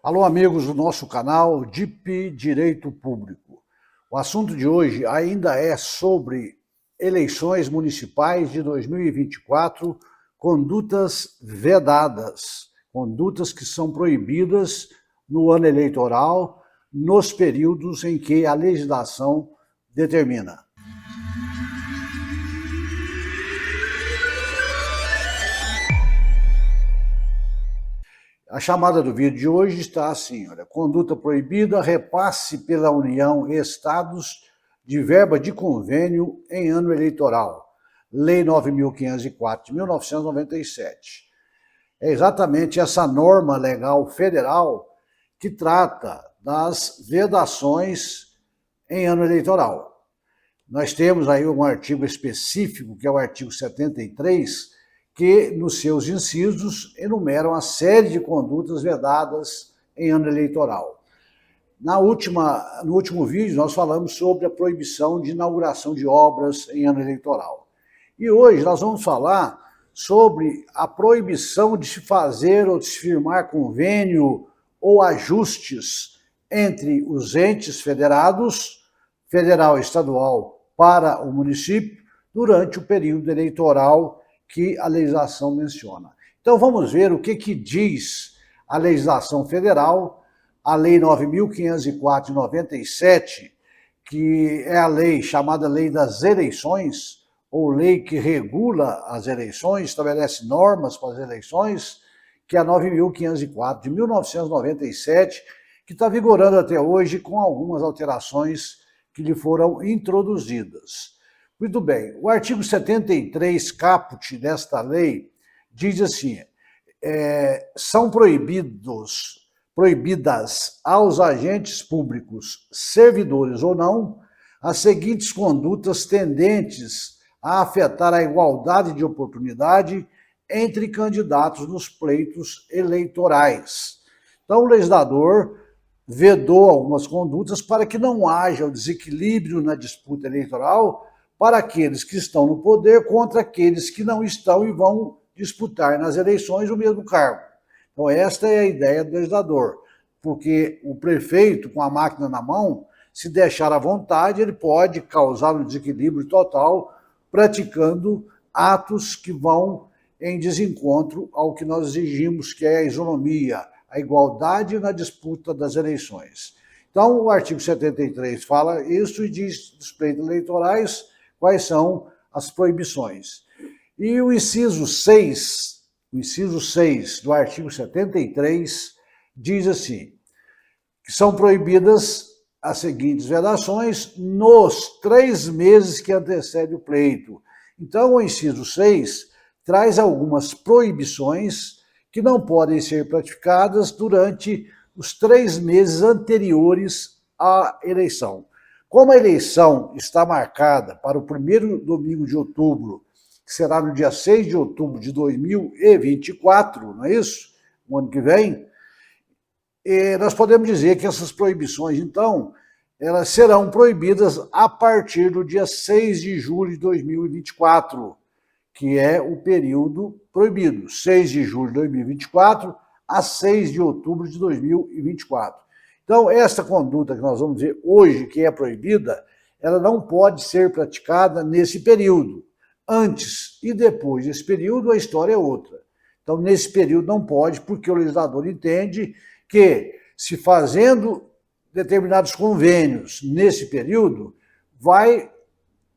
Alô, amigos do nosso canal DIP Direito Público. O assunto de hoje ainda é sobre eleições municipais de 2024, condutas vedadas, condutas que são proibidas no ano eleitoral, nos períodos em que a legislação determina. A chamada do vídeo de hoje está assim, olha, conduta proibida, repasse pela União e Estados de verba de convênio em ano eleitoral. Lei 9.504 de 1997. É exatamente essa norma legal federal que trata das vedações em ano eleitoral. Nós temos aí um artigo específico, que é o artigo 73, que, nos seus incisos, enumeram a série de condutas vedadas em ano eleitoral. No último vídeo, nós falamos sobre a proibição de inauguração de obras em ano eleitoral. E hoje nós vamos falar sobre a proibição de se fazer ou de se firmar convênio ou ajustes entre os entes federados, federal e estadual, para o município, durante o período eleitoral que a legislação menciona. Então vamos ver o que diz a legislação federal, a Lei 9.504 de 97, que é a lei chamada Lei das Eleições, ou lei que regula as eleições, estabelece normas para as eleições, que é a 9.504 de 1997, que está vigorando até hoje com algumas alterações que lhe foram introduzidas. Muito bem, o artigo 73, caput desta lei, diz assim, são proibidas aos agentes públicos, servidores ou não, as seguintes condutas tendentes a afetar a igualdade de oportunidade entre candidatos nos pleitos eleitorais. Então, o legislador vedou algumas condutas para que não haja o desequilíbrio na disputa eleitoral para aqueles que estão no poder contra aqueles que não estão e vão disputar nas eleições o mesmo cargo. Então esta é a ideia do legislador, porque o prefeito, com a máquina na mão, se deixar à vontade, ele pode causar um desequilíbrio total, praticando atos que vão em desencontro ao que nós exigimos, que é a isonomia, a igualdade na disputa das eleições. Então o artigo 73 fala isso e diz dos pleitos eleitorais quais são as proibições. E o inciso 6 do artigo 73 diz assim, que são proibidas as seguintes vedações nos 3 meses que antecedem o pleito. Então, o inciso 6 traz algumas proibições que não podem ser praticadas durante os 3 meses anteriores à eleição. Como a eleição está marcada para o primeiro domingo de outubro, que será no dia 6 de outubro de 2024, não é isso? O ano que vem, nós podemos dizer que essas proibições, então, elas serão proibidas a partir do dia 6 de julho de 2024, que é o período proibido, 6 de julho de 2024 a 6 de outubro de 2024. Então, essa conduta que nós vamos ver hoje, que é proibida, ela não pode ser praticada nesse período. Antes e depois desse período, a história é outra. Então, nesse período não pode, porque o legislador entende que, se fazendo determinados convênios nesse período, vai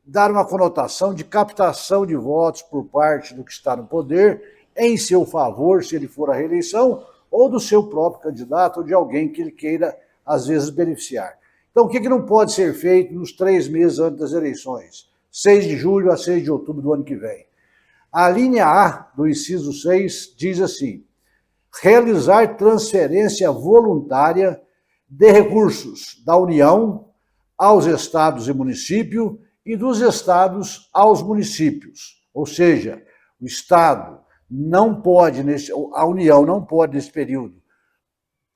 dar uma conotação de captação de votos por parte do que está no poder, em seu favor, se ele for à reeleição, ou do seu próprio candidato, ou de alguém que ele queira, às vezes, beneficiar. Então, o que não pode ser feito nos 3 meses antes das eleições? 6 de julho a 6 de outubro do ano que vem. A linha A do inciso 6 diz assim, realizar transferência voluntária de recursos da União aos estados e municípios e dos estados aos municípios. Ou seja, o Estado não pode, a União não pode, nesse período,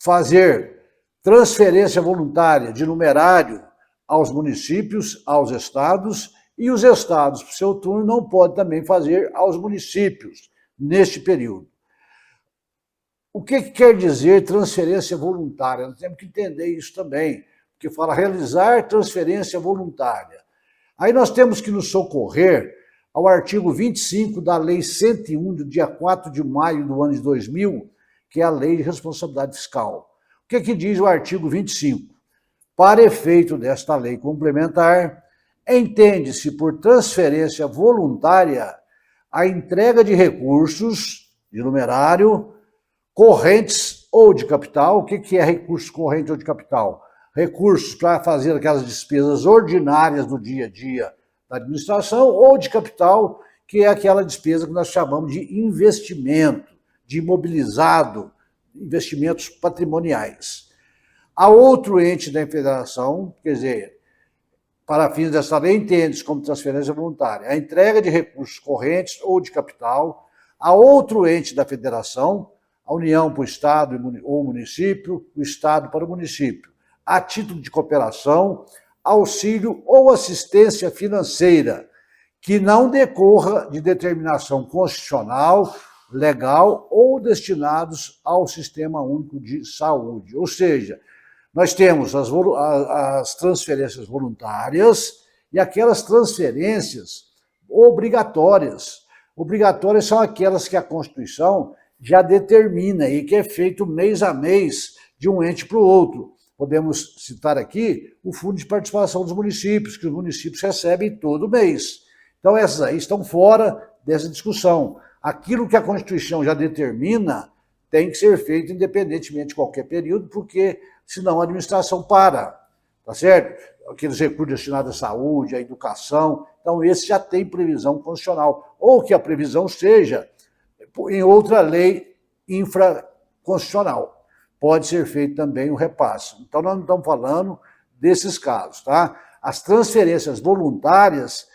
fazer transferência voluntária de numerário aos municípios, aos estados, e os estados, por seu turno, não podem também fazer aos municípios neste período. O que quer dizer transferência voluntária? Nós temos que entender isso também, porque fala realizar transferência voluntária. Aí nós temos que nos socorrer ao artigo 25 da Lei 101, do dia 4 de maio do ano de 2000, que é a Lei de Responsabilidade Fiscal. O que diz o artigo 25? Para efeito desta lei complementar, entende-se por transferência voluntária a entrega de recursos de numerário, correntes ou de capital. O que é recurso corrente ou de capital? Recursos para fazer aquelas despesas ordinárias do dia a dia da administração, ou de capital, que é aquela despesa que nós chamamos de investimento, de imobilizado, investimentos patrimoniais. A outro ente da federação, quer dizer, para fins dessa lei, entende-se como transferência voluntária a entrega de recursos correntes ou de capital a outro ente da federação, a União para o Estado ou município, o Estado para o município, a título de cooperação, auxílio ou assistência financeira, que não decorra de determinação constitucional, legal ou destinados ao Sistema Único de Saúde. Ou seja, nós temos as transferências voluntárias e aquelas transferências obrigatórias. Obrigatórias são aquelas que a Constituição já determina e que é feito mês a mês de um ente para o outro. Podemos citar aqui o Fundo de Participação dos Municípios, que os municípios recebem todo mês. Então, essas aí estão fora dessa discussão. Aquilo que a Constituição já determina tem que ser feito independentemente de qualquer período, porque senão a administração para, tá certo? Aqueles recursos destinados à saúde, à educação, então esse já tem previsão constitucional, ou que a previsão seja em outra lei infraconstitucional. Pode ser feito também o repasse. Então, nós não estamos falando desses casos, tá? As transferências voluntárias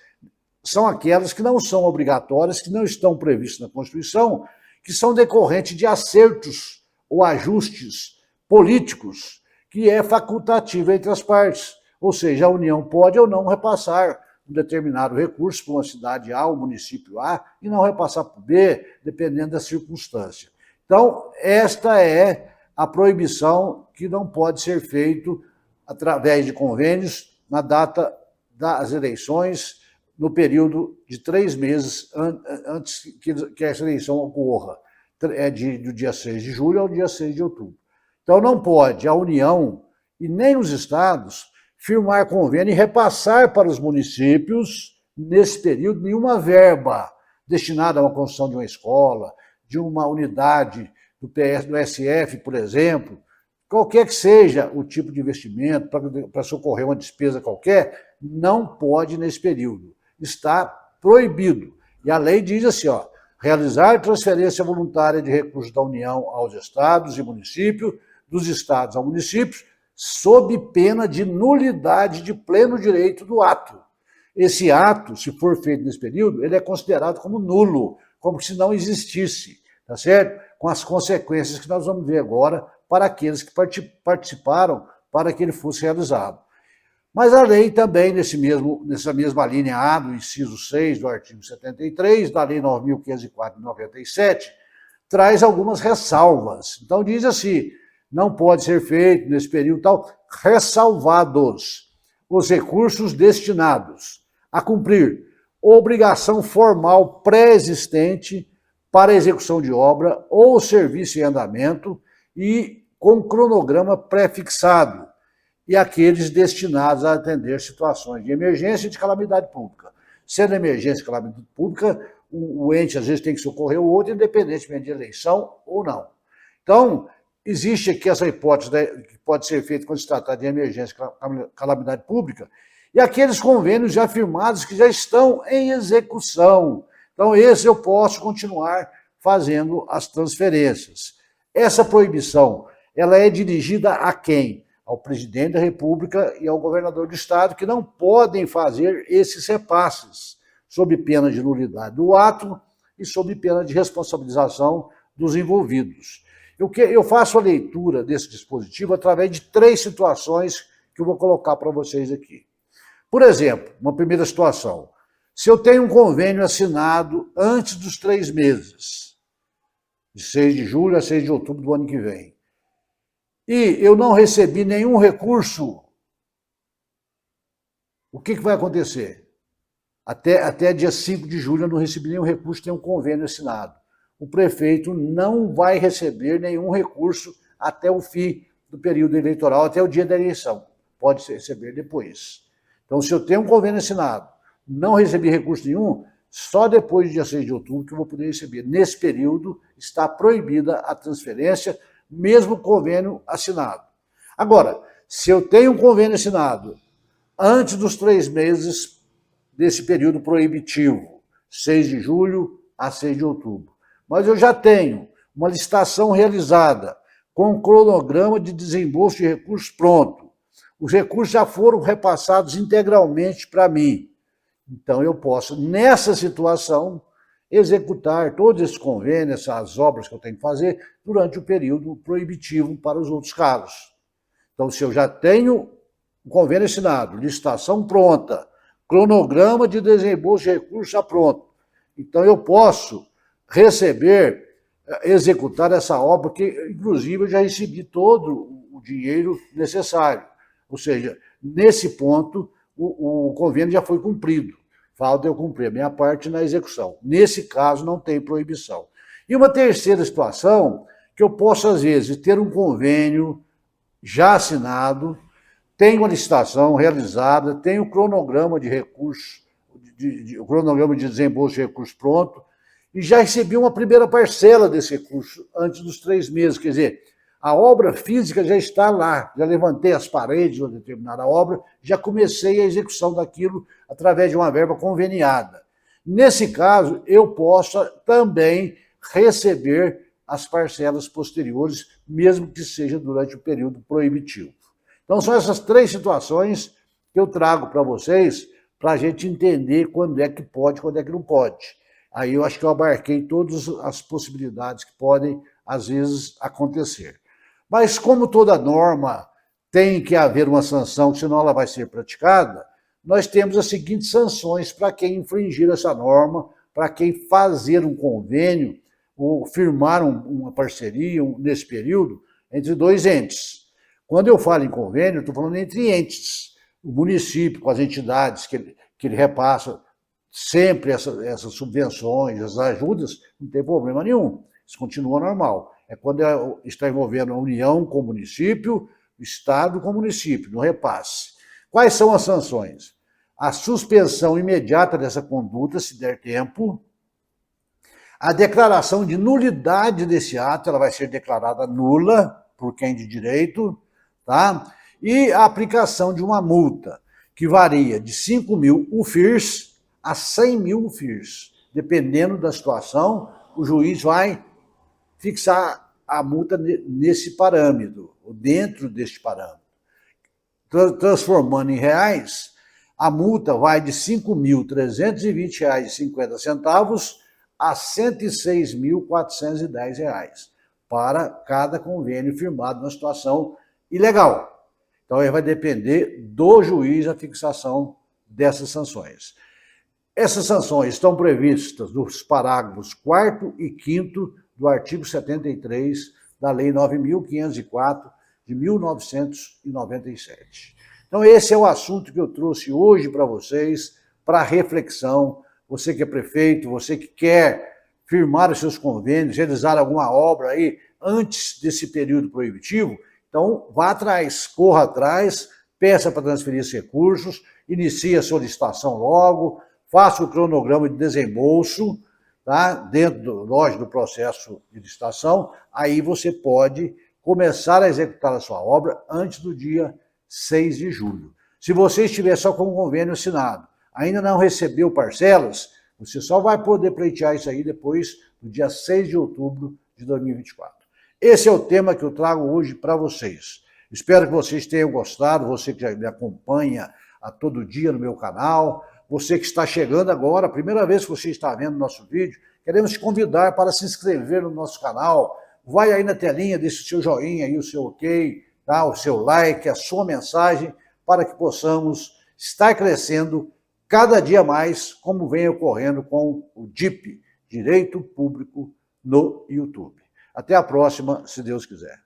são aquelas que não são obrigatórias, que não estão previstas na Constituição, que são decorrentes de acertos ou ajustes políticos, que é facultativo entre as partes. Ou seja, a União pode ou não repassar um determinado recurso para uma cidade A, um município A, e não repassar para o B, dependendo da circunstância. Então, esta é a proibição que não pode ser feito através de convênios na data das eleições, no período de 3 meses antes que essa eleição ocorra, do dia 6 de julho ao dia 6 de outubro. Então, não pode a União e nem os estados firmar convênio e repassar para os municípios, nesse período, nenhuma verba destinada a uma construção de uma escola, de uma unidade do SF, por exemplo, qualquer que seja o tipo de investimento para socorrer uma despesa qualquer, não pode nesse período. Está proibido. E a lei diz assim, ó, realizar transferência voluntária de recursos da União aos estados e municípios, dos estados aos municípios, sob pena de nulidade de pleno direito do ato. Esse ato, se for feito nesse período, ele é considerado como nulo, como se não existisse, tá certo? Com as consequências que nós vamos ver agora para aqueles que participaram para que ele fosse realizado. Mas a lei também, nessa mesma linha A, do inciso 6 do artigo 73, da Lei 9.504 de 97, traz algumas ressalvas. Então diz assim, não pode ser feito nesse período tal, ressalvados os recursos destinados a cumprir obrigação formal pré-existente para a execução de obra ou serviço em andamento e com cronograma pré-fixado, e aqueles destinados a atender situações de emergência e de calamidade pública. Sendo emergência e calamidade pública, o ente às vezes tem que socorrer o outro, independentemente de eleição ou não. Então, existe aqui essa hipótese que pode ser feita quando se tratar de emergência e calamidade pública, e aqueles convênios já firmados que já estão em execução. Então, esse eu posso continuar fazendo as transferências. Essa proibição, ela é dirigida a quem? Ao presidente da República e ao governador do estado, que não podem fazer esses repasses, sob pena de nulidade do ato e sob pena de responsabilização dos envolvidos. Eu faço a leitura desse dispositivo através de 3 situações que eu vou colocar para vocês aqui. Por exemplo, uma primeira situação, se eu tenho um convênio assinado antes dos 3 meses, de 6 de julho a 6 de outubro do ano que vem. E eu não recebi nenhum recurso. O que vai acontecer? Até dia 5 de julho eu não recebi nenhum recurso, tem um convênio assinado. O prefeito não vai receber nenhum recurso até o fim do período eleitoral, até o dia da eleição. Pode receber depois. Então, se eu tenho um convênio assinado, não recebi recurso nenhum, só depois do dia 6 de outubro que eu vou poder receber. Nesse período, está proibida a transferência, mesmo convênio assinado. Agora, se eu tenho um convênio assinado antes dos 3 meses desse período proibitivo, 6 de julho a 6 de outubro, mas eu já tenho uma licitação realizada com um cronograma de desembolso de recursos pronto. Os recursos já foram repassados integralmente para mim. Então, eu posso, nessa situação, executar todos esses convênios, essas obras que eu tenho que fazer, durante o período proibitivo para os outros casos. Então, se eu já tenho um convênio assinado, licitação pronta, cronograma de desembolso de recursos já pronto, então eu posso receber, executar essa obra, que inclusive eu já recebi todo o dinheiro necessário. Ou seja, nesse ponto, o convênio já foi cumprido. Falta eu cumprir a minha parte na execução. Nesse caso, não tem proibição. E uma terceira situação, que eu posso, às vezes, ter um convênio já assinado, tenho uma licitação realizada, tenho o cronograma de recursos, o cronograma de desembolso de recursos pronto, e já recebi uma primeira parcela desse recurso antes dos 3 meses. Quer dizer, a obra física já está lá, já levantei as paredes de uma determinada obra, já comecei a execução daquilo através de uma verba conveniada. Nesse caso, eu posso também receber as parcelas posteriores, mesmo que seja durante o período proibitivo. Então, são essas 3 situações que eu trago para vocês, para a gente entender quando é que pode, quando é que não pode. Aí eu acho que eu abarquei todas as possibilidades que podem, às vezes, acontecer. Mas como toda norma tem que haver uma sanção, senão ela vai ser praticada, nós temos as seguintes sanções para quem infringir essa norma, para quem fazer um convênio ou firmar uma parceria nesse período entre 2 entes. Quando eu falo em convênio, eu estou falando entre entes. O município, com as entidades que ele repassa sempre essas subvenções, as ajudas, não tem problema nenhum. Isso continua normal. É quando está envolvendo a União com o município, o Estado com o município, no repasse. Quais são as sanções? A suspensão imediata dessa conduta, se der tempo, a declaração de nulidade desse ato, ela vai ser declarada nula por quem de direito, tá? E a aplicação de uma multa, que varia de 5.000 UFIRs a 100.000 UFIRs. Dependendo da situação, o juiz vai fixar a multa nesse parâmetro, ou dentro deste parâmetro. Transformando em reais, a multa vai de R$ 5.320,50 a R$ 106.410 para cada convênio firmado na situação ilegal. Então, vai depender do juiz a fixação dessas sanções. Essas sanções estão previstas nos parágrafos 4º e 5º do artigo 73 da Lei 9.504 de 1997. Então, esse é o assunto que eu trouxe hoje para vocês, para reflexão. Você que é prefeito, você que quer firmar os seus convênios, realizar alguma obra aí antes desse período proibitivo, então vá atrás, corra atrás, peça para transferir esses recursos, inicie a solicitação logo, faça o cronograma de desembolso, tá? Dentro, lógico, do processo de licitação, aí você pode começar a executar a sua obra antes do dia 6 de julho. Se você estiver só com o convênio assinado, ainda não recebeu parcelas, você só vai poder pleitear isso aí depois do dia 6 de outubro de 2024. Esse é o tema que eu trago hoje para vocês. Espero que vocês tenham gostado, você que já me acompanha a todo dia no meu canal, você que está chegando agora, a primeira vez que você está vendo o nosso vídeo, queremos te convidar para se inscrever no nosso canal. Vai aí na telinha, deixa o seu joinha aí, o seu ok, tá? O seu like, a sua mensagem, para que possamos estar crescendo cada dia mais, como vem ocorrendo com o DIP, Direito Público, no YouTube. Até a próxima, se Deus quiser.